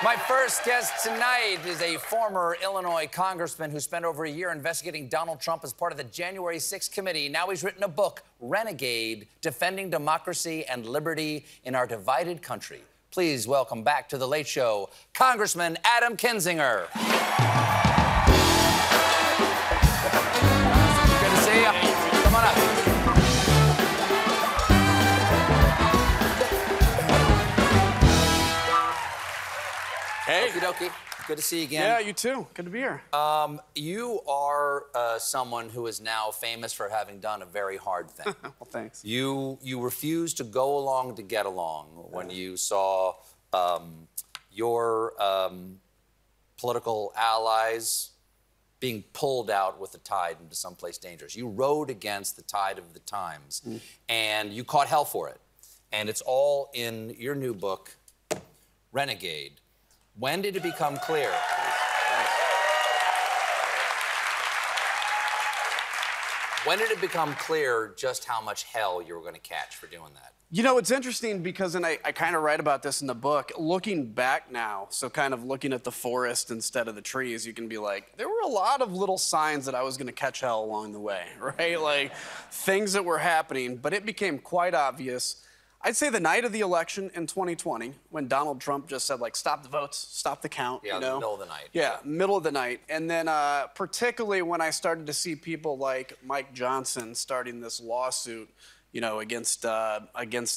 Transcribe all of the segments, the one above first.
My first guest tonight is a former Illinois congressman who spent over a year investigating Donald Trump as part of the January 6th committee. Now he's written a book, Renegade, Defending Democracy and Liberty in Our Divided Country. Please welcome back to The Late Show, Congressman Adam Kinzinger. Good to see you. Come on up. Hey. Okie dokie. Good to see you again. Yeah, you too. Good to be here. You are someone who is now famous for having done a very hard thing. Well, thanks. You refused to go along to get along when you saw your political allies being pulled out with the tide into someplace dangerous. You rode against the tide of the times, and you caught hell for it. And it's all in your new book, Renegade. When did it become clear? When did it become clear just how much hell you were going to catch for doing that? You know, it's interesting because, and I kind of write about this in the book, looking back now, so kind of looking at the forest instead of the trees, you can be like, there were a lot of little signs that I was going to catch hell along the way, right? Like, things that were happening, but it became quite obvious. I'd say the night of the election in 2020, when Donald Trump just said, like, stop the votes, stop the count, yeah, you know? middle of the night. Yeah, middle of the night. And then particularly when I started to see people like Mike Johnson starting this lawsuit, you know, against the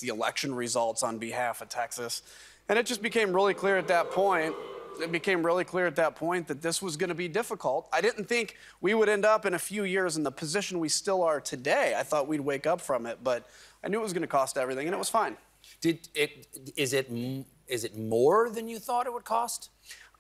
election results on behalf of Texas. And it just became really clear at that point, that this was going to be difficult. I didn't think we would end up in a few years in the position we still are today. I thought we'd wake up from it, but I knew it was going to cost everything, and it was fine. Is it more than you thought it would cost?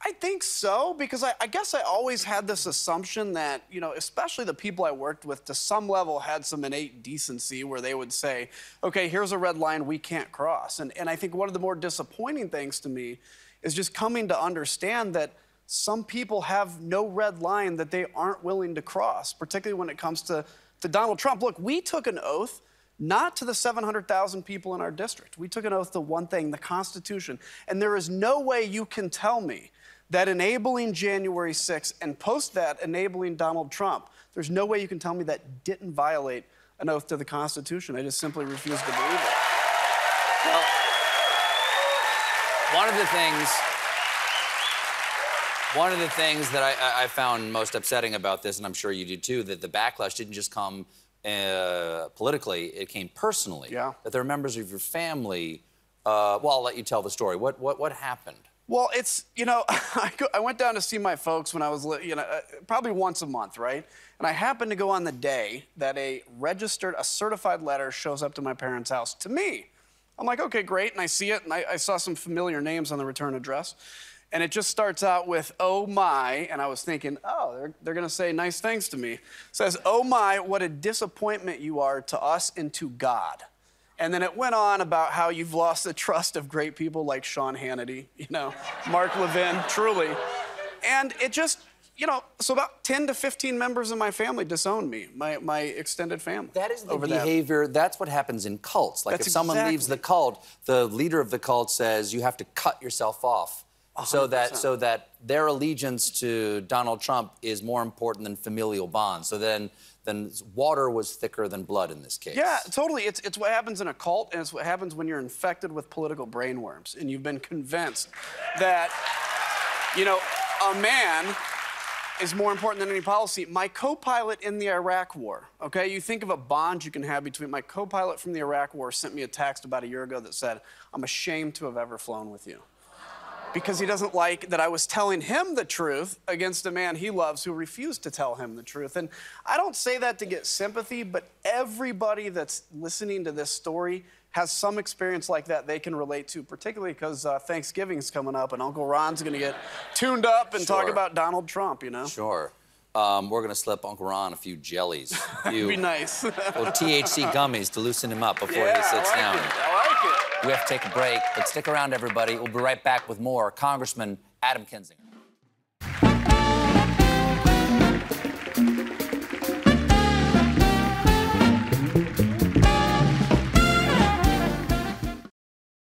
I think so, because I guess I always had this assumption that, you know, especially the people I worked with, to some level had some innate decency where they would say, okay, here's a red line we can't cross. And I think one of the more disappointing things to me is just coming to understand that some people have no red line that they aren't willing to cross, particularly when it comes to Donald Trump. Look, we took an oath not to the 700,000 people in our district. We took an oath to one thing, the Constitution. And there is no way you can tell me that enabling January 6th and post that enabling Donald Trump, there's no way you can tell me that didn't violate an oath to the Constitution. I just simply refuse to believe it. Well, one of the things that I found most upsetting about this, and I'm sure you do too, that the backlash didn't just come politically, it came personally. Yeah. That there are members of your family. Well, I'll let you tell the story. What happened? Well, it's, you know, I went down to see my folks when I was, you know, probably once a month, right? And I happened to go on the day that a certified letter shows up to my parents' house to me. I'm like, okay, great, and I see it, and I saw some familiar names on the return address. And it just starts out with, oh my, and I was thinking, oh, they're gonna say nice things to me. It says, oh my, what a disappointment you are to us and to God. And then it went on about how you've lost the trust of great people like Sean Hannity, you know, Mark Levin, truly. And it just, you know, so about 10 to 15 members of my family disowned me, my extended family. That is the behavior, that's what happens in cults. Like if someone leaves the cult, the leader of the cult says you have to cut yourself off. 100%. So that their allegiance to Donald Trump is more important than familial bonds. So then water was thicker than blood in this case. Yeah, totally. It's what happens in a cult, and it's what happens when you're infected with political brainworms, and you've been convinced that, you know, a man is more important than any policy. My co-pilot in the Iraq War, okay? You think of a bond you can have between... My co-pilot from the Iraq War sent me a text about a year ago that said, I'm ashamed to have ever flown with you. Because he doesn't like that I was telling him the truth against a man he loves who refused to tell him the truth. And I don't say that to get sympathy, but everybody that's listening to this story has some experience like that they can relate to, particularly because Thanksgiving is coming up and Uncle Ron's going to get tuned up and talk about Donald Trump, you know? Sure. We're going to slip Uncle Ron a few jellies. That'd be nice. Little THC gummies to loosen him up before he sits down. I like it. We have to take a break, but stick around, everybody. We'll be right back with more Congressman Adam Kinzinger.